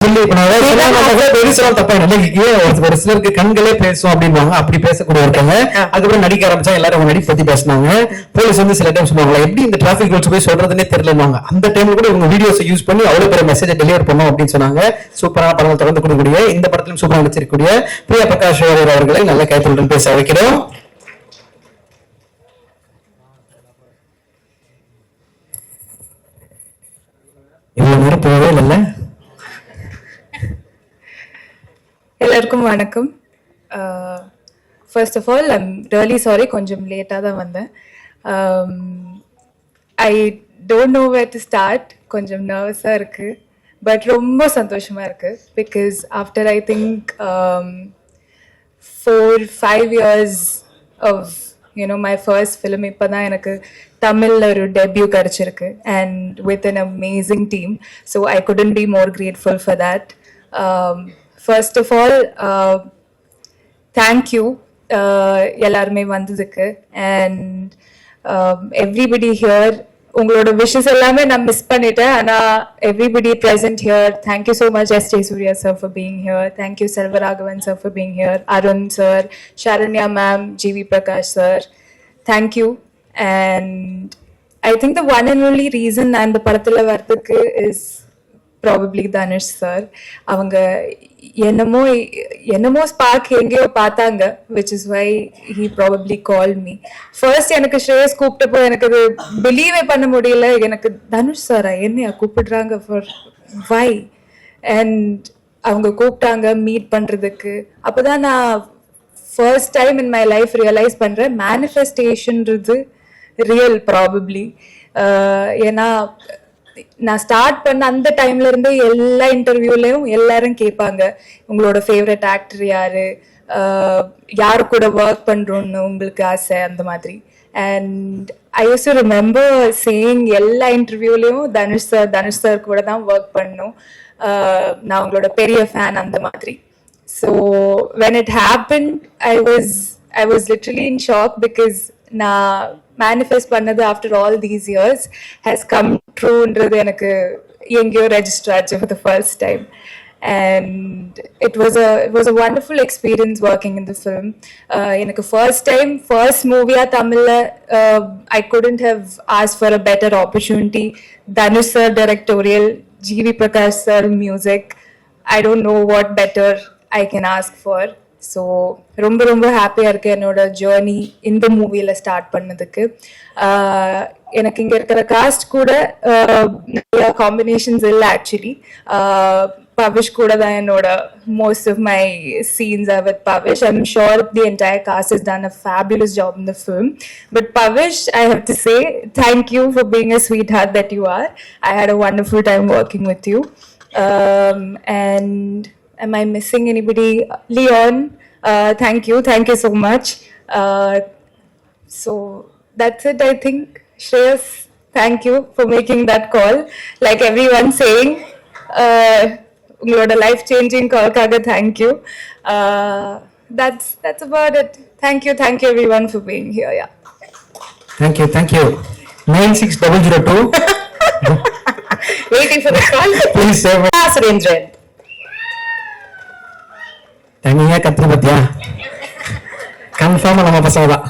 ஒரு சிலருக்கு கண்களே பேசும் அப்படின்வாங்க. அப்படி பேசக்கூடிய ஒருத்தவங்க அதுக்கப்புறம் நடிக்க ஆரம்பிச்சா எல்லாரும் அவங்க நடிப்பு பத்தி பேசினாங்க. போலீஸ் வந்து சில டைம் சொல்லுவாங்க எப்படி இந்த டிராபிக் ரூல்ஸ் போய் சொல்றதுன்னே தெரியலவாங்க. அந்த டைம்ல கூட இவங்க வீடியோஸ் யூஸ் பண்ணி அவ்வளவு பெரிய மெசேஜ் டெலிவர் பண்ணோம் அப்படின்னு சொன்னாங்க. சூப்பரான படங்கள் தொடர்ந்து கொடுக்கக்கூடிய இந்த படத்திலும் சூப்பராக நடிச்சிருக்கக்கூடிய பிரியா பிரகாஷ் அவர்களை நல்ல கைத்தொழில் பேச வைக்கிறோம். இவ்வளவு நேரம் போகவே இல்லை. எல்லாருக்கும் வணக்கம். First of all I'm really sorry, கொஞ்சம் லேட்டாக தான் வந்தேன். I don't know where to start. கொஞ்சம் நர்வஸாக இருக்குது, பட் ரொம்ப சந்தோஷமாக இருக்குது. Because after I think 4-5 years of my first film இப்போ தான் எனக்கு தமிழில் ஒரு டெபியூ கிடச்சிருக்கு, and with an amazing team. So I couldn't be more grateful for that. First of all, thank you எல்லாருமே வந்ததுக்கு. அண்ட் எவ்ரிபடி ஹியர், உங்களோட wishes எல்லாமே நான் மிஸ் பண்ணிட்டேன். ஆனால் everybody present here, thank you so much S J Suryah sir for being here, thank you Selvaraghavan sir for being here, Arun sir, Saranya ma'am, GV Prakash sir, thank you. And I think the one and only reason நான் இந்த படத்தில் வரதுக்கு is probably Dhanush sir. அவங்க என்னமோ spark எங்கேயோ பார்த்தாங்க, which is why he probably call me. First எனக்கு ஸ்ரேயஸ் கூப்பிட்டப்போ எனக்கு அது பிலீவே பண்ண முடியல. எனக்கு தனுஷ் சாரா என்னையா கூப்பிடுறாங்க, ஃபார் வை? அண்ட் அவங்க கூப்பிட்டாங்க மீட் பண்ணுறதுக்கு. அப்போ தான் நான் first time in my life realise பண்ணுறேன் மேனிஃபெஸ்டேஷன்றது ரியல் ப்ராபப்ளி. ஏன்னா நான் ஸ்டார்ட் பண்ண அந்த டைம்ல இருந்து எல்லா இன்டர்வியூலையும் எல்லாரும் கேட்பாங்க, உங்களோட ஃபேவரட் ஆக்டர் யாரு, யாரு கூட ஒர்க் பண்றோம்னு உங்களுக்கு ஆசை, அந்த மாதிரி. And I use to remember saying எல்லா இன்டர்வியூலையும் தனுஷ் சார் கூட தான் ஒர்க் பண்ணணும், நான் உங்களோட பெரிய ஃபேன், அந்த மாதிரி. So when it happened, I was literally in shock, because நான் மேனிஃபெஸ்ட் பண்ணது after all these years has come ட்ரூன்றது எனக்கு எங்கேயோ ரெஜிஸ்டர் ஆச்சு for the first time. And it was a wonderful experience working in the film. எனக்கு first மூவியா தமிழ்ல I couldn't have asked for a better opportunity. Dhanush sir directorial, GV Prakash sir music. I don't know what better I can ask for. So ரொம்ப ரொம்ப ஹாப்பியாக இருக்குது என்னோட journey இந்த மூவியில் ஸ்டார்ட் பண்ணதுக்கு. எனக்கு இங்கே இருக்கிற காஸ்ட் கூட நிறைய காம்பினேஷன்ஸ் இல்லை ஆக்சுவலி. பவிஷ் கூட தான் என்னோட most of my scenes are with Pavish. I am sure the entire cast is done a fabulous job in the film. But Pavish, I have to say thank you for being a sweetheart that you are. I had a wonderful time working with you. And am I missing anybody? Leon, thank you so much. So that's it, I think. Shreyas, thank you for making that call. Like everyone saying, ungaloda life changing call kaga thank you. That's about it. Thank you everyone for being here. Yeah. Thank you. 96002. Waiting for the call. Please say Surendran. தனியா கத்து பத்தியா, கன்ஃபார்மா நம்ம பசங்க தான்.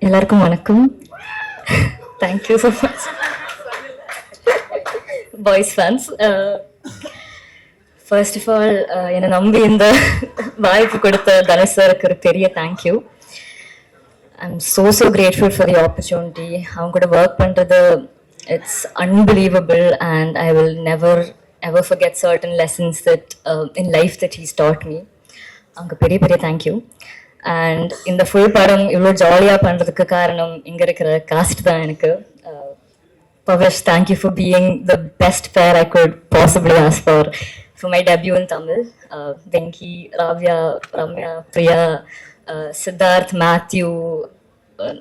எல்லாருக்கும் வணக்கம். Thank you so much boys fans. First of all என்னை நம்பி இந்த வாய்ப்பு கொடுத்த தனுஷ் சாருக்கு ஒரு பெரிய thank you. I'm so grateful for the opportunity. அவங்க கூட ஒர்க் பண்ணுறது, it's unbelievable, and I will never ever forget certain lessons that in life that he's taught me. அவங்க பெரிய தேங்க்யூ. அண்ட் இந்த ஃபுல் படம் இவ்வளோ ஜாலியாக பண்ணுறதுக்கு காரணம் இங்கே இருக்கிற காஸ்ட் தான் எனக்கு. Pavish, thank you for being the best பேர் I could possibly ask for my debut in Tamil. Venky, Ravya, Ramya, Priya, Siddharth, Matthew,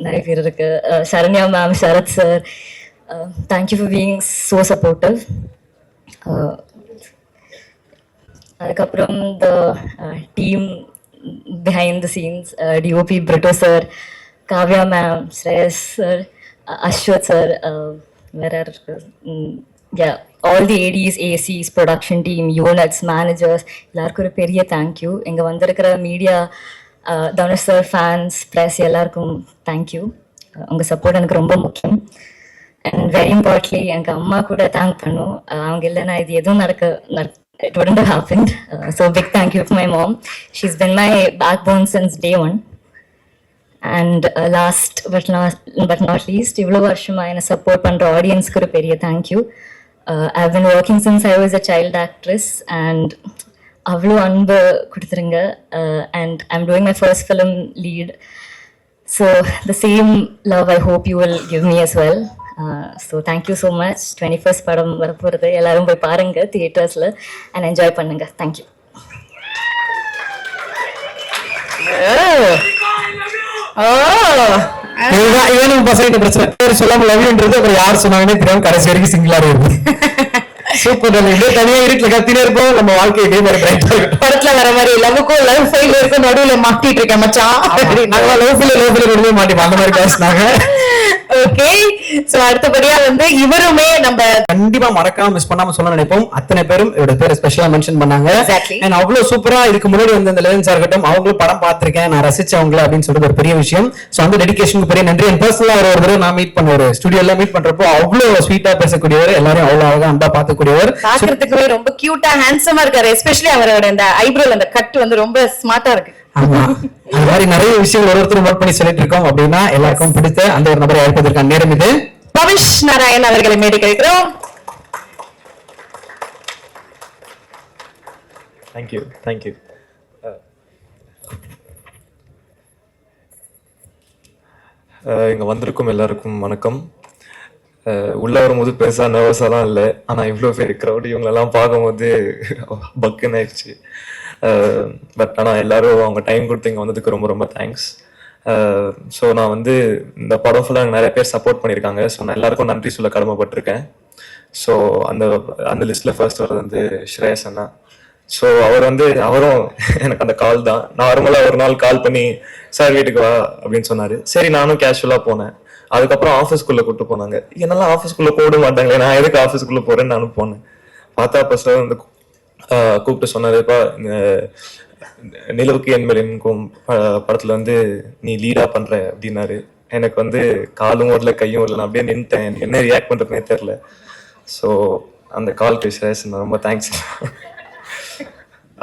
நிறைய பேர் இருக்கு, Saranya ma'am, Sarath sir, thank you for being so supportive. அதுக்கப்புறம் the team behind the scenes, DOP Britto sir, Kavya ma'am, Shreyas sir, Ashwath sir, where are, yeah, all the ADs, ACs, production team, units, managers, எல்லாருக்கும் ஒரு பெரிய thank you. இங்கே வந்திருக்கிற media, Dhanush sir, fans, press எல்லாருக்கும் thank you. உங்கள் support எனக்கு ரொம்ப முக்கியம். அண்ட் வெரி இம்பார்ட்லி எனக்கு அம்மா கூட தேங்க் பண்ணும். அவங்க இல்லைன்னா இது எதுவும் it wouldn't have happened. So big thank you to my mom. She's been my backbone since day one. And last but not least, இவ்வளோ வருஷமா என்னை சப்போர்ட் பண்ணுற ஆடியன்ஸ்க்கு ஒரு பெரிய thank you. I've been working since I was a child actress and அவ்வளோ அன்பு கொடுத்துருங்க. And I'm doing my first film lead. So the same love I hope you will give me as well. So thank you so much. 21st படம் வரப்போகிறது, எல்லாரும் போய் பாருங்க தியேட்டர்ஸில் and enjoy பண்ணுங்க. Thank you. இவனும் பசங்க பிரச்சனை பேர் சொல்லாம லவ்ன்றது அப்புறம் யார் சொன்னாங்கன்னே தெரியாம கடைசி வரைக்கும் சிங்கிளா இருக்கு. சூப்பர். இதே தனியா இருக்குல கத்தினே இருப்போம். நம்ம வாழ்க்கை இதே மாதிரி பிரைட்டா இருக்கும். படத்துல வர மாதிரி லவ்வுக்கும் லவ் ஃபெயில் இருக்கும் நடுவுல மாட்டிட்டு இருக்கேன் மச்சான். நாங்க லவ் ஃபெயில் மாட்டிப்போம் அந்த மாதிரி பேசினாங்க. ஓகே, சோ அடுத்தபடியா வந்து இவருமே நம்ம கண்டிப்பா மறக்காம மிஸ் பண்ணாம சொல்ல நினைப்போம். அத்தனை பேரும் இவரோட பேரை ஸ்பெஷலா மென்ஷன் பண்ணாங்க. அண்ட் அவ்வளவு சூப்பரா இதுக்கு முன்னாடி வந்து இந்த லெவன்ஸா இருக்கட்டும் அவங்களும் படம் பார்த்திருக்கேன், நான் ரசிச்சவங்கள அப்படின்னு சொல்றது ஒரு பெரிய விஷயம். சோ அந்த டெடிகேஷனுக்கு பெரிய நன்றி. என் பர்சனலா ஒரு தடவை நான் மீட் பண்ண ஒரு ஸ்டுடியோல மீட் பண்றப்போ அவ்வளவு ஸ்வீட்டா பேசக்கூடியவர், எல்லாரும் அவ்வளவு அழகா அன்பா பார்க்கக்கூடியவர், பாக்குறதுக்கு ரொம்ப கியூட்டா ஹேண்ட்ஸமா இருக்காரு. எஸ்பெஷலி அவரோட இந்த ஐப்ரோல அந்த கட் வந்து ரொம்ப ஸ்மார்ட்டா இருக்கு. ஆமா, அந்த மாதிரி நிறைய விஷயங்கள் ஒருத்தர் நோட் பண்ணி சொல்லிட்டு இருக்கோம். அப்படின்னா எல்லாருக்கும் பிடித்த அந்த ஒரு நபரை அழைப்பதற்கான நேரம் இது. பவிஷ் நாராயண் அவர்களை மேடை கிடைக்கிறோம். தேங்க்யூ. இங்க வந்திருக்கும் எல்லாருக்கும் வணக்கம். உள்ள வரும்போது பெருசா நர்வஸாலாம் இல்லை, ஆனா இவ்வளோ பேர் க்ரௌட் இவங்களெல்லாம் பார்க்கும்போது பக்குன்னு ஆயிடுச்சு. பட் ஆனால் எல்லாரும் அவங்க டைம் கொடுத்து இங்கே வந்ததுக்கு ரொம்ப ரொம்ப தேங்க்ஸ். ஸோ நான் வந்து இந்த படம் ஃபுல்லாக எனக்கு நிறைய பேர் சப்போர்ட் பண்ணியிருக்காங்க. ஸோ நான் எல்லாருக்கும் நன்றி சொல்ல கடமைப்பட்டிருக்கேன். ஸோ அந்த லிஸ்ட்டில் ஃபர்ஸ்ட் வர்றது வந்து ஸ்ரேயஸ் அண்ணா. ஸோ அவரும் எனக்கு அந்த கால் தான். நார்மலாக ஒரு நாள் கால் பண்ணி சார் வீட்டுக்கு வா அப்படின்னு சொன்னார். சரி நானும் கேஷுவலாக போனேன். அதுக்கப்புறம் ஆஃபீஸ்க்குள்ளே கூப்பிட்டு போனாங்க. என்னெல்லாம் ஆஃபீஸ்க்குள்ளே போட மாட்டாங்களே, நான் எதுக்கு ஆஃபீஸ்க்குள்ளே போகிறேன்னு நானும் போனேன். பார்த்தா அப்போ சார் வந்து கூப்பிட்டு சொன்னாருப்பா, இந்த நிலவுக்கு என்பதுக்கும் படத்துல வந்து நீ லீடா பண்ற அப்படின்னாரு. எனக்கு வந்து காலும் ஓடல கையும் ஓடல, நான் அப்படியே நின்ட்டேன். என்ன ரியாக்ட் பண்றதுனே தெரியல. ஸோ அந்த கால் பேசுறேன், ரொம்ப தேங்க்ஸ்.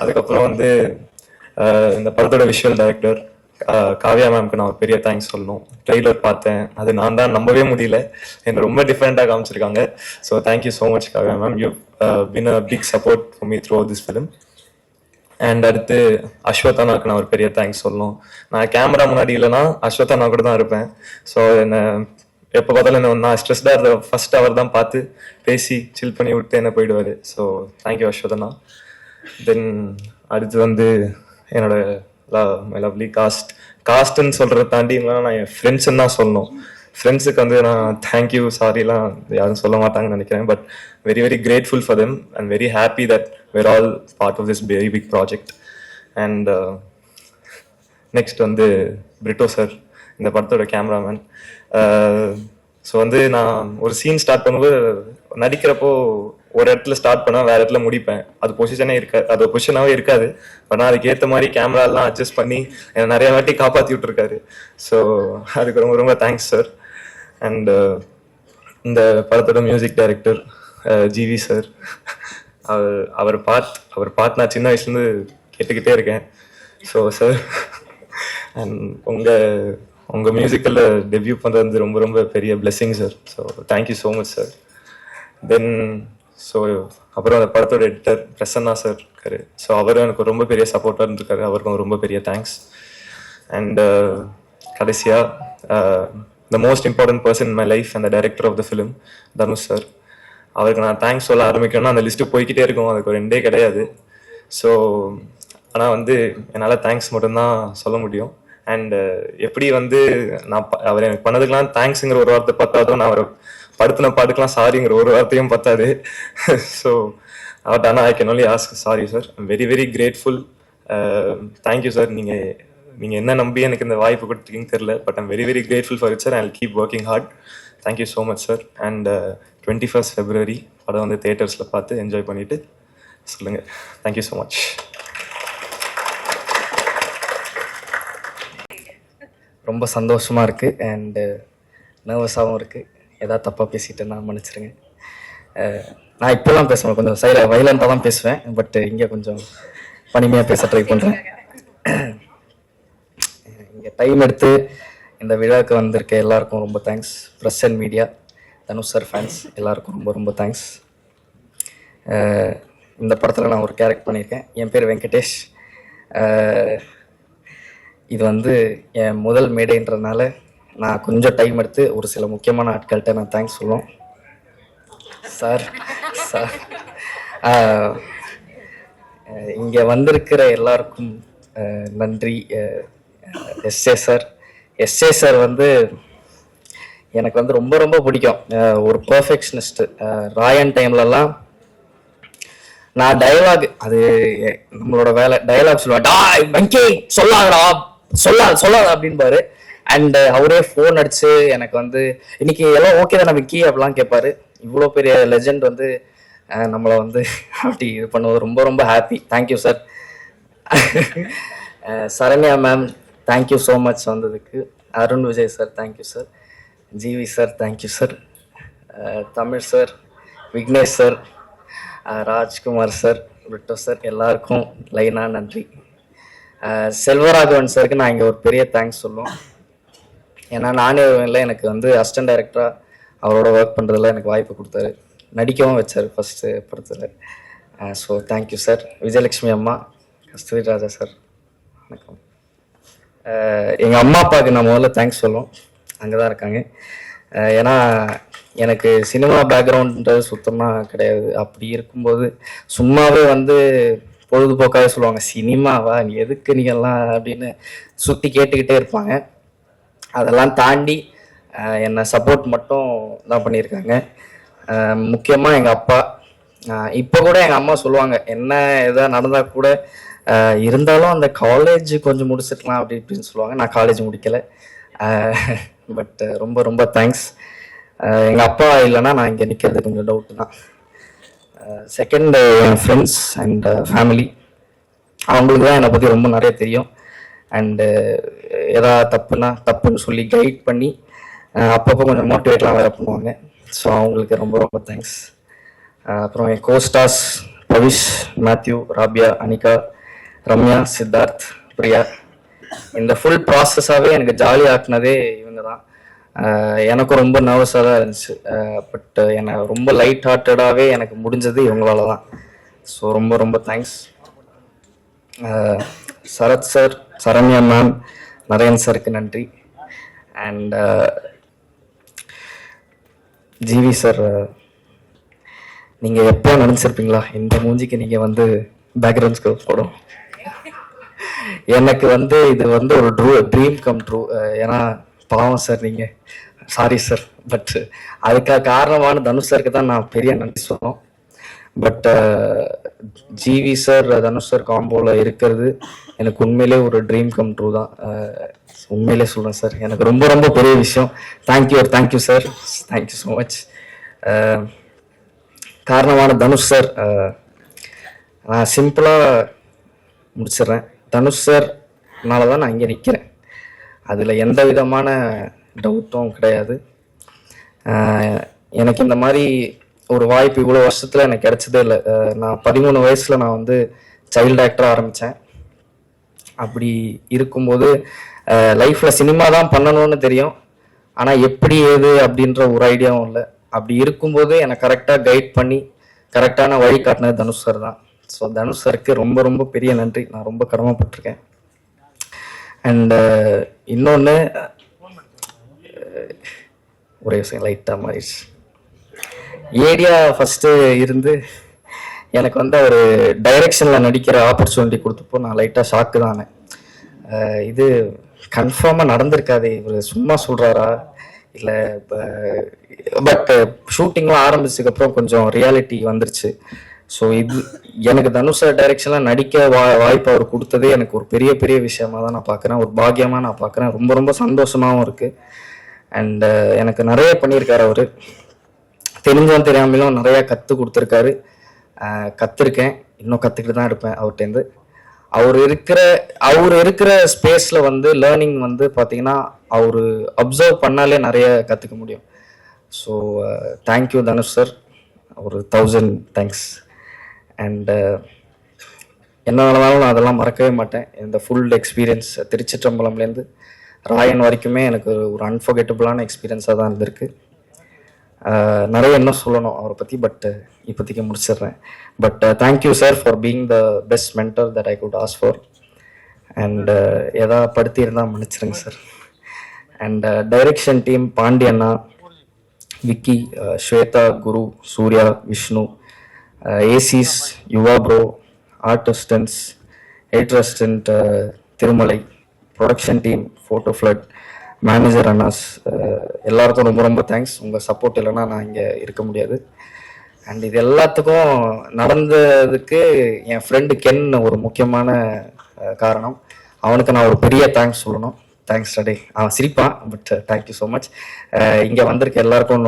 அதுக்கப்புறம் வந்து இந்த படத்தோட விஷுவல் டைரக்டர் காவ்யா மேம்க்கு நான் ஒரு பெரிய தேங்க்ஸ் சொல்லணும். ட்ரெய்லர் பார்த்தேன், அது நான் தான் நம்பவே முடியல, என்ன ரொம்ப டிஃப்ரெண்டாக காமிச்சிருக்காங்க. So thank you so much Kavya ma'am, you been a big support for me through this film. And அடுத்து அஸ்வத் அண்ணாக்கு நான் ஒரு பெரிய தேங்க்ஸ் சொல்லணும். நான் கேமரா முன்னாடி இல்லைன்னா அஸ்வத் அண்ணா கூட தான் இருப்பேன். ஸோ என்னை எப்போ பார்த்தாலும் என்ன நான் ஸ்ட்ரெஸ்டாக இருந்த ஃபர்ஸ்ட் அவர் தான் பார்த்து பேசி சில் பண்ணி விட்டு என்ன போயிடுவார். ஸோ தேங்க்யூ அஸ்வத் அண்ணா. தென் அடுத்து வந்து என்னோட மை லவ்லி காஸ்ட்ன்னு சொல்றதை தாண்டி நான் என் ஃப்ரெண்ட்ஸ்ன்னு தான் சொல்லணும். ஃப்ரெண்ட்ஸுக்கு வந்து நான் தேங்க்யூ சாரிலாம் யாரும் சொல்ல மாட்டாங்கன்னு நினைக்கிறேன். But very very grateful for them and very happy that we're all part of this very big project. And next வந்து பிரிட்டோ சார், இந்த படத்தோட கேமராமேன். ஸோ வந்து நான் ஒரு சீன் ஸ்டார்ட் பண்ணும்போது நடிக்கிறப்போ ஒரு இடத்துல ஸ்டார்ட் பண்ணால் வேற இடத்துல முடிப்பேன். அது பொசிஷனாகவே இருக்காது. பட் நான் அதுக்கு ஏற்ற மாதிரி கேமராலாம் அட்ஜஸ்ட் பண்ணி என்னை நிறைய வாட்டி காப்பாற்றி விட்டுருக்காரு. ஸோ அதுக்கு ரொம்ப ரொம்ப தேங்க்ஸ் சார். அண்ட் இந்த படத்தோட மியூசிக் டைரக்டர் ஜிவி சார், அவர் பாட் நான் சின்ன வயசுலேருந்து கேட்டுக்கிட்டே இருக்கேன். ஸோ சார், அண்ட் உங்கள் மியூசிக்கில் டெபியூ பண்ணுறது வந்து ரொம்ப ரொம்ப பெரிய blessing sir. So thank you so much sir. Then அப்புறம் அந்த படத்தோட எடிட்டர் பிரசன்னா சார் இருக்காரு. ஸோ அவரும் எனக்கு ரொம்ப பெரிய சப்போர்ட்டாக இருந்திருக்காரு. அவருக்கும் ரொம்ப பெரிய தேங்க்ஸ். அண்ட் கடைசியாக the most important person in my life and the director of the film Dhanush sir. அவருக்கு நான் தேங்க்ஸ் சொல்ல ஆரம்பிக்கணும்னா அந்த லிஸ்ட்டு போய்கிட்டே இருக்கும், அதுக்கு ஒரு எண்டே கிடையாது. ஸோ ஆனால் வந்து என்னால் தேங்க்ஸ் மட்டும்தான் சொல்ல முடியும். அண்ட் எப்படி வந்து நான் அவர் எனக்கு பண்ணதுக்கெலாம் தேங்க்ஸுங்கிற ஒரு வார்த்தை பார்த்தாலும் நான் அவர் படுத்தின பாட்டுக்கெலாம் சாரிங்கிற ஒரு வார்த்தையும் பத்தாது. ஸோ அவர்கிட்ட ஆனால் I can only ask sorry sir. I'm very very grateful. Thank you sir. நீங்கள் நீங்கள் என்ன நம்பி எனக்கு இந்த வாய்ப்பு கொடுத்துருக்கீங்கன்னு தெரியல. But I'm very very grateful for it sir. I will keep working hard. Thank you so much sir. And 21st February படம் வந்து தியேட்டர்ஸில் பார்த்து என்ஜாய் பண்ணிவிட்டு சொல்லுங்கள். Thank you so much. ரொம்ப சந்தோஷமாக இருக்குது அண்டு நர்வஸாகவும் இருக்குது. ஏதாவது தப்பாக பேசிட்டு நான் மன்னிச்சிருங்க. நான் இப்போலாம் பேசுவேன், கொஞ்சம் வைலண்ட்டாக தான் பேசுவேன். பட் இங்கே கொஞ்சம் பனிமையாக பேச ட்ரை பண்ணுறேன். இங்கே டைம் எடுத்து இந்த விழாவுக்கு வந்திருக்க எல்லாருக்கும் ரொம்ப thanks. Press and media, Dhanush sir fans எல்லாருக்கும் ரொம்ப ரொம்ப தேங்க்ஸ். இந்த படத்தில் நான் ஒரு கேரக்டர் பண்ணியிருக்கேன். என் பேர் வெங்கடேஷ். இது வந்து என் முதல் மேடைன்றதுனால நான் கொஞ்சம் டைம் எடுத்து ஒரு சில முக்கியமான ஆட்கள்கிட்ட நான் தேங்க்ஸ் சொல்லுவோம். சார் இங்கே வந்திருக்கிற எல்லாருக்கும் நன்றி. எஸ்ஏ சார் வந்து எனக்கு வந்து ரொம்ப ரொம்ப பிடிக்கும். ஒரு பர்ஃபெக்ஷனிஸ்ட். ராயன் டைம்லலாம் நான் டயலாக், அது நம்மளோட வேலை, டயலாக் சொல்லுவேன், சொல்லாத அப்படின்பாரு. அண்ட் அவரே ஃபோன் அடிச்சு எனக்கு வந்து இன்னைக்கு எல்லாம் ஓகே தானே விக்கி அப்படிலாம் கேட்பாரு. இவ்வளோ பெரிய லெஜெண்ட் வந்து நம்மளை வந்து அப்படி இது பண்ணுவது ரொம்ப ரொம்ப happy. Thank you sir. Saranya ma'am thank you so much வந்ததுக்கு. Arun Vijay sir thank you sir. GV sir thank you sir. Tamil sir, Vignesh sir, Rajkumar sir, Vito sir, எல்லாருக்கும் லைனாக நன்றி. செல்வராகவன் சாருக்கு நான் இங்கே ஒரு பெரிய தேங்க்ஸ் சொல்லுவோம். ஏன்னா நானே இல்லை, எனக்கு வந்து அசிஸ்டன்ட் டைரக்டராக அவரோட ஒர்க் பண்ணுறதுல எனக்கு வாய்ப்பு கொடுத்தாரு, நடிக்கவும் வச்சார் ஃபஸ்ட்டு படத்தில். So thank you sir. விஜயலட்சுமி அம்மா, கஸ்தூரி ராஜா சார், வணக்கம். எங்கள் அம்மா அப்பாவுக்கு நான் முதல்ல தேங்க்ஸ் சொல்லுவோம், அங்கே தான் இருக்காங்க. ஏன்னா எனக்கு சினிமா பேக்ரவுண்டுன்றது சுத்தமாக கிடையாது. அப்படி இருக்கும்போது சும்மாவே வந்து பொழுதுபோக்காக சொல்லுவாங்க, சினிமாவா நீ எதுக்கு நீங்கள்லாம் அப்படின்னு சுற்றி கேட்டுக்கிட்டே இருப்பாங்க. அதெல்லாம் தாண்டி என்னை சப்போர்ட் மட்டும் தான் பண்ணியிருக்காங்க. முக்கியமாக எங்கள் அப்பா. இப்போ கூட எங்கள் அம்மா சொல்லுவாங்க, என்ன எதாவது நடந்தால் கூட இருந்தாலும் அந்த காலேஜ் கொஞ்சம் முடிச்சிருக்கலாம் அப்படி இப்படின்னு சொல்லுவாங்க. நான் காலேஜ் முடிக்கலை. பட் ரொம்ப ரொம்ப தேங்க்ஸ். எங்கள் அப்பா இல்லைன்னா நான் இங்கே நிற்கிறது கொஞ்சம் டவுட்டு தான். Second, N friends and family, அவங்களுக்கு தான் என்னை பற்றி ரொம்ப நிறைய தெரியும். அண்டு எதாவது தப்புன்னு சொல்லி கைட் பண்ணி அப்பப்போ கொஞ்சம் மோட்டிவேட்லாம் வேறு பண்ணுவாங்க. ஸோ அவங்களுக்கு ரொம்ப ரொம்ப தேங்க்ஸ். அப்புறம் என் கோஸ்டார்ஸ் பவிஷ், மேத்யூ, ராபியா, அனிகா, ரம்யா, சித்தார்த், பிரியா, இந்த ஃபுல் ப்ராசஸாகவே எனக்கு ஜாலி ஆக்குனதே இவங்க தான். எனக்கும் ரொம்ப நர்வஸாக தான் இருந்துச்சு. பட் என்னை ரொம்ப லைட் ஹார்ட்டடாகவே எனக்கு முடிஞ்சது இவங்களால தான். ஸோ ரொம்ப ரொம்ப thanks. Sarath sir, Saranya ma'am, Naren சாருக்கு நன்றி. அண்ட் ஜிவி சார், நீங்கள் எப்போ நினச்சிருப்பீங்களா இந்த மூஞ்சிக்கு நீங்கள் வந்து பேக்ரவுண்ட் ஸ்கோர் போடும்? எனக்கு வந்து இது வந்து ஒரு ட்ரீம் கம் ட்ரூ. ஏன்னா பாவம் சார் நீங்கள், சாரி சார், பட் அதுக்காக காரணமான தனுஷ் சாருக்கு தான் நான் பெரிய நன்றி சொல்லணும். But GV sir, Dhanush sir காம்போவில் இருக்கிறது எனக்கு உண்மையிலே ஒரு ட்ரீம் கம் ட்ரூ தான். உண்மையிலே சொல்கிறேன் சார், எனக்கு ரொம்ப ரொம்ப பெரிய விஷயம். Thank you sir, thank you so much. காரணமான தனுஷ் சார், நான் சிம்பிளாக முடிச்சிடுறேன். தனுஷ் சார்னால தான் நான் இங்கே நிற்கிறேன், அதில் எந்த விதமான டவுட்டும் கிடையாது. எனக்கு இந்த மாதிரி ஒரு வாய்ப்பு இவ்வளோ வருஷத்தில் எனக்கு கிடைச்சதே இல்லை. நான் 13 வயசில் நான் வந்து சைல்டு ஆக்டராக ஆரம்பித்தேன். அப்படி இருக்கும்போது லைஃப்பில் சினிமா தான் பண்ணணும்னு தெரியும், ஆனால் எப்படி ஏது அப்படின்ற ஒரு ஐடியாவும் இல்லை. அப்படி இருக்கும்போது என்னை கரெக்டாக கைட் பண்ணி கரெக்டான வழி காட்டினது தனுஷ் சார் தான். ஸோ தனுஷ் சாருக்கு ரொம்ப ரொம்ப பெரிய நன்றி, நான் ரொம்ப கடமைப்பட்டிருக்கேன். அண்டு இன்னொன்று, ஒரே விஷயம் லைட்டாக மாறிடுச்சு. ஏடியா ஃபஸ்ட்டு இருந்து எனக்கு வந்து ஒரு டைரெக்ஷனில் நடிக்கிற ஆப்பர்ச்சுனிட்டி கொடுத்தப்போ நான் லைட்டாக ஷாக்கு தானே. இது கன்ஃபார்மாக நடந்திருக்காது, இவர் சும்மா சொல்கிறாரா இல்லை? பட் ஷூட்டிங்லாம் ஆரம்பிச்சதுக்கப்புறம் கொஞ்சம் ரியாலிட்டி வந்துருச்சு. ஸோ இது எனக்கு தனுஷ் சார் டைரக்ஷனில் நடிக்க வாய்ப்பு அவர் கொடுத்ததே எனக்கு ஒரு பெரிய பெரிய விஷயமா தான் நான் பார்க்குறேன், ஒரு பாக்கியமாக நான் பார்க்குறேன். ரொம்ப ரொம்ப சந்தோஷமாகவும் இருக்குது. அண்டு எனக்கு நிறைய பண்ணியிருக்காரு அவர், தெரிஞ்சும் தெரியாமலும் நிறையா கற்றுக் கொடுத்துருக்காரு. கற்றுருக்கேன், இன்னும் கற்றுக்கிட்டு தான் இருப்பேன் அவர்கிட்டேருந்து. அவர் இருக்கிற ஸ்பேஸில் வந்து லேர்னிங் வந்து பார்த்தீங்கன்னா அவர் அப்சர்வ் பண்ணாலே நிறைய கற்றுக்க முடியும். ஸோ தேங்க்யூ தனுஷ் சார், ஒரு 1000 தேங்க்ஸ். அண்ட் என்ன நடந்தாலும் நான் அதெல்லாம் மறக்கவே மாட்டேன். இந்த ஃபுல் எக்ஸ்பீரியன்ஸ் திருச்சிற்றம்பலம்லேருந்து ராயன் வரைக்குமே எனக்கு ஒரு அன்ஃபர்கெட்டபுளான எக்ஸ்பீரியன்ஸாக தான் இருந்திருக்கு. நிறைய என்ன சொல்லணும் அவரை பற்றி, பட் இப்போதைக்கு முடிச்சிடுறேன். But thank you sir for being the best mentor that I could ask for. And எதாவது படுத்தியிருந்தால் மன்னிச்சிருங்க சார். அண்ட் டைரக்ஷன் டீம் பாண்டியண்ணா, விக்கி, ஸ்வேதா, குரு, சூர்யா, விஷ்ணு, ஏசிஸ், Yuva bro, art assistants, editor assistant Thirumalai, production team, photo ஃப்ளட், மேனேஜர் அண்ணாஸ், எல்லாருக்கும் ரொம்ப ரொம்ப தேங்க்ஸ். உங்கள் சப்போர்ட் இல்லைன்னா நான் இங்கே இருக்க முடியாது. அண்ட் இது எல்லாத்துக்கும் நடந்ததுக்கு என் ஃப்ரெண்டு கென் ஒரு முக்கியமான காரணம். அவனுக்கு நான் ஒரு பெரிய தேங்க்ஸ் சொல்லணும். தேங்க்ஸ் டே. அவன் சிரிப்பான், பட் தேங்க்யூ ஸோ மச். இங்கே வந்திருக்க எல்லாருக்கும்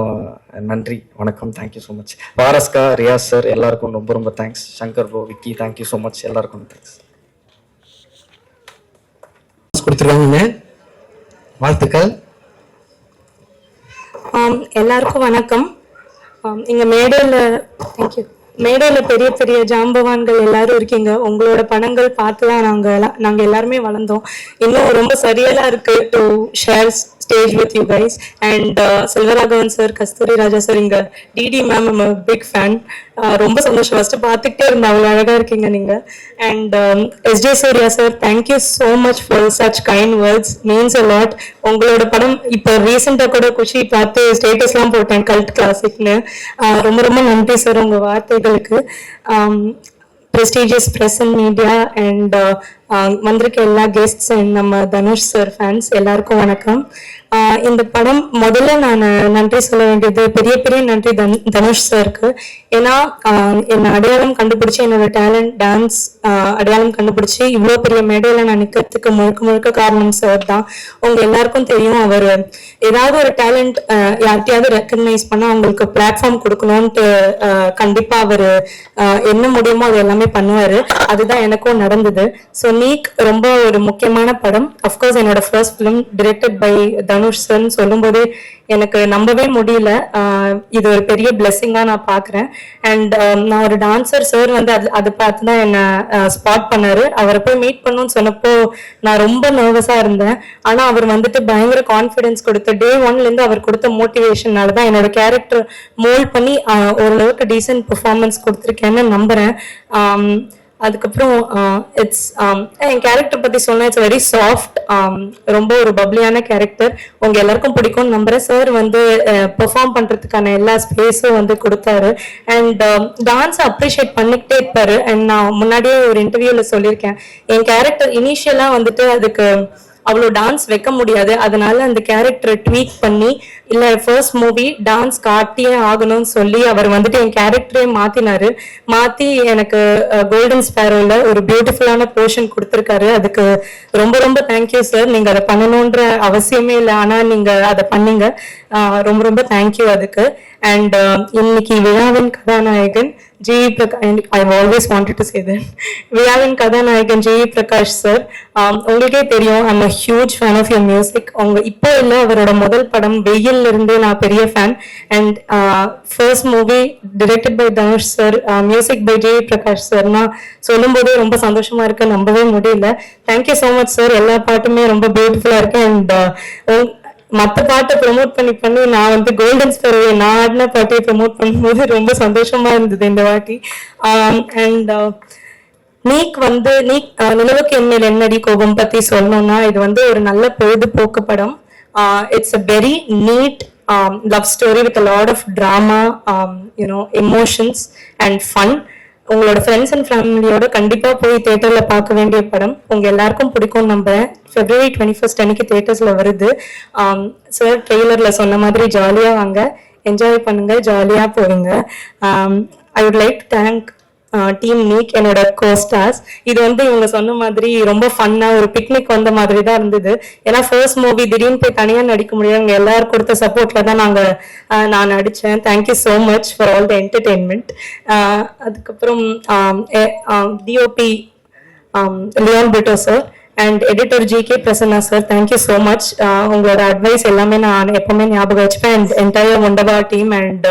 நன்றி, வணக்கம், தேங்க்யூ ஸோ மச். பாரஸ்கா, ரியாஸ் சார் எல்லாருக்கும் ரொம்ப ரொம்ப thanks. Shankar bro, Vicky, thank you so much, எல்லாருக்கும் தேங்க்ஸ். கொடுத்துருக்காங்க, வாழ்த்துக்கள். எல்லாருக்கும் வணக்கம். இங்க மேடையில பெரிய பெரிய ஜாம்பவான்கள் எல்லாரும் இருக்கீங்க. உங்களோட படங்கள் பார்த்து தான் நாங்க எல்லாருமே வளர்ந்தோம். இன்னும் ரொம்ப சரியலா இருக்கு to share stage with you guys. And Selvaraghavan sir, Kasthuri Raja sir, இங்க DD ma'am, I'm a big fan. ரொம்ப சந்தோஷம். ஃபர்ஸ்ட் பார்த்துக்கிட்டே இருந்தேன், அவ்வளோ அழகா இருக்கீங்க நீங்க. And SJ Suryah sir, thank you so much for such kind words, means a lot. உங்களோட படம் இப்போ ரீசெண்டாக கூட குஷி பார்த்து ஸ்டேட்டஸ்லாம் போட்டேன், கல்ட் கிளாசிக்னு. ரொம்ப ரொம்ப நன்றி சார் உங்க வார்த்தைகளுக்கு. Prestigious press and media and வந்திருக்க எல்லா கெஸ்ட்ஸ் அண்ட் நம்ம தனுஷ் சார் ஃபேன்ஸ் எல்லாருக்கும் வணக்கம். இந்த படம் முதல்ல நான் நன்றி சொல்ல வேண்டியது, பெரிய பெரிய நன்றி தனுஷ் சாருக்கு. ஏன்னா என்னை அடையாளம் கண்டுபிடிச்சி, என்னோட டேலண்ட் டான்ஸ் அடையாளம் கண்டுபிடிச்சி இவ்வளோ பெரிய மேடையில நான் நிற்கிறதுக்கு முழுக்க முழுக்க காரணம் சார் தான். உங்க எல்லாருக்கும் தெரியும், அவர் ஏதாவது ஒரு டேலண்ட் யார்கிட்டயாவது ரெக்கக்னைஸ் பண்ணா அவங்களுக்கு பிளாட்ஃபார்ம் கொடுக்கணும்ட்டு கண்டிப்பா அவர் என்ன முடியுமோ அது எல்லாமே பண்ணுவாரு. அதுதான் எனக்கும் நடந்தது. ஸோ நீக் ரொம்ப ஒரு முக்கியமான படம். அஃப்கோர்ஸ் என்னோட first film directed by Dhanush sir சொல்லும்போது எனக்கு நம்பவே முடியல. இது ஒரு பெரிய பிளெஸிங்கா நான் பாக்குறேன். அண்ட் நான் ஒரு டான்சர், சார் வந்து அதை பார்த்து தான் என்ன ஸ்பாட் பண்ணாரு. அவரை போய் மீட் பண்ணணும்னு சொன்னப்போ நான் ரொம்ப நர்வஸா இருந்தேன். ஆனா அவர் வந்துட்டு பயங்கர கான்ஃபிடன்ஸ் கொடுத்த டே 1ல இருந்து அவர் கொடுத்த மோட்டிவேஷனால தான் என்னோட கேரக்டர் மோல்ட் பண்ணி ஓரளவுக்கு டீசென்ட் பெர்ஃபார்மன்ஸ் கொடுத்துருக்கேன்னு நம்புறேன். அதுக்கப்புறம் என் கேரக்டர் பத்தி சொன்னா இட்ஸ் வெரி சாஃப்ட், ரொம்ப ஒரு பப்ளியான கேரக்டர். உங்க எல்லாருக்கும் பிடிக்கும்னு நம்புறேன். சார் வந்து பெர்ஃபார்ம் பண்றதுக்கான எல்லா ஸ்பேஸும் வந்து கொடுத்தாரு. அண்ட் டான்ஸ் அப்ரிஷியேட் பண்ணிக்கிட்டே இருப்பாரு. அண்ட் நான் முன்னாடியே ஒரு இன்டர்வியூல சொல்லியிருக்கேன், என் கேரக்டர் இனிஷியலா வந்துட்டு அதுக்கு அவ்வளோ டான்ஸ் வைக்க முடியாது. அதனால அந்த கேரக்டரை ட்வீக் பண்ணி, இல்ல ஃபர்ஸ்ட் மூவி டான்ஸ் காட்டியே ஆகணும்னு சொல்லி அவர் வந்துட்டு என் கேரக்டரே மாத்தி எனக்கு கோல்டன் ஸ்பேரோல ஒரு பியூட்டிஃபுல்லான போர்ஷன் கொடுத்துருக்காரு. அதுக்கு ரொம்ப ரொம்ப தேங்க்யூ சார். நீங்க அதை பண்ணணும்ன்ற அவசியமே இல்லை, ஆனா நீங்க அதை பண்ணீங்க. ரொம்ப ரொம்ப தேங்க்யூ அதுக்கு. அண்ட் இன்னைக்கு விழாவின் கதாநாயகன் G V. Prakash, I always wanted to say that, விழாவின் கதாநாயகன் ஜி.வி. பிரகாஷ் சார், உங்களுக்கே தெரியும், I'm a huge fan of your music. இப்போ இல்லை, அவரோட முதல் படம் வெயில் இருந்து நான் பெரிய fan. And first movie directed by Dhanush sir, music by G V. Prakash சார்னா சொல்லும் போதே ரொம்ப சந்தோஷமா இருக்கு, நம்பவே முடியல. Thank you so much sir. எல்லா பாட்டுமே ரொம்ப பியூட்டிஃபுல்லா இருக்கு. அண்ட் மற்ற பாட்டை ப்ரமோட் பண்ணி நான் வந்து கோல்டன் ஸ்பேரோ நான் ஆடின பாட்டையை ப்ரமோட் பண்ணும்போது ரொம்ப சந்தோஷமா இருந்தது இந்த வாட்டி. அண்ட் நீக் நிலவுக்கு என்மேல் என்னடி கோபம் பத்தி சொல்லணும்னா, இது வந்து ஒரு நல்ல பொழுதுபோக்கு படம். It's a very neat love story with a lot of drama, emotions and fun. உங்களோட ஃப்ரெண்ட்ஸ் அண்ட் ஃபேமிலியோட கண்டிப்பா போய் தியேட்டர்ல பார்க்க வேண்டிய படம். உங்க எல்லாருக்கும் பிடிக்கும் நம்புறேன். February 21st அன்னைக்கு தியேட்டர்ஸ்ல வருது. சார் ட்ரெய்லர்ல சொன்ன மாதிரி ஜாலியா வாங்க, என்ஜாய் பண்ணுங்க, ஜாலியா போவீங்க. I would like to thank team NEEK என்னோட கோஸ்டார்ஸ். இது வந்து இவங்க சொன்ன மாதிரி ரொம்ப ஃபன்னா ஒரு பிக்னிக் வந்த மாதிரி தான் இருந்தது. ஏன்னா ஃபர்ஸ்ட் மூவி திடீர்னு போய் தனியா நடிக்க முடியாது, இவங்க எல்லாரும் கொடுத்த சப்போர்ட்ல தான் நான் நடிச்சேன். Thank you so much for all the entertainment. அதுக்கப்புறம் DOP Leon Britto sir and editor G K. Prasanna sir, thank you so much. உங்களோட அட்வைஸ் எல்லாமே நான் எப்பவுமே ஞாபகம் வச்சுப்பேன். And entire Wunderbar team and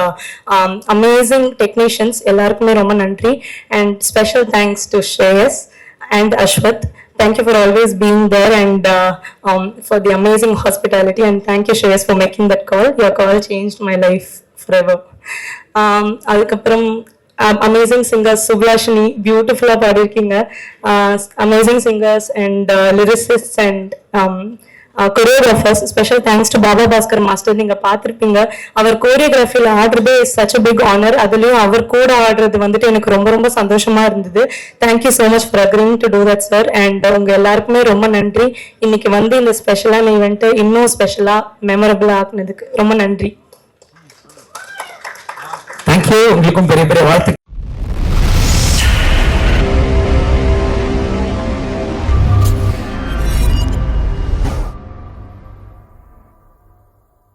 amazing technicians எல்லாருக்குமே ரொம்ப நன்றி. And special thanks to Shreyas and Ashwath. Thank you for always being there and for the amazing hospitality, and thank you Shreyas for making that call. Your call changed my life forever. அதுக்கப்புறம் amazing singers சுப்லாஷினி பியூட்டிஃபுல்லா பாடிருக்கீங்க. Amazing singers and lyricist and choreographers. Special thanks to Baba Bhaskar master. நீங்க பார்த்திருப்பீங்க அவர் கோரியோகிராஃபில ஆடுறதே such a big honour. அதுலயும் அவர் கூட ஆடுறது வந்துட்டு எனக்கு ரொம்ப ரொம்ப சந்தோஷமா இருந்தது. Thank you so much for அக்ரிங் to do that sir. And உங்க எல்லாருக்குமே ரொம்ப நன்றி. இன்னைக்கு வந்து இந்த ஸ்பெஷலான ஈவெண்ட் இன்னும் ஸ்பெஷலா மெமரபிளா ஆக்குனதுக்கு ரொம்ப நன்றி. தேங்க்யூ. உங்களுக்கும் பெரிய பெரிய வாழ்த்துக்கள்.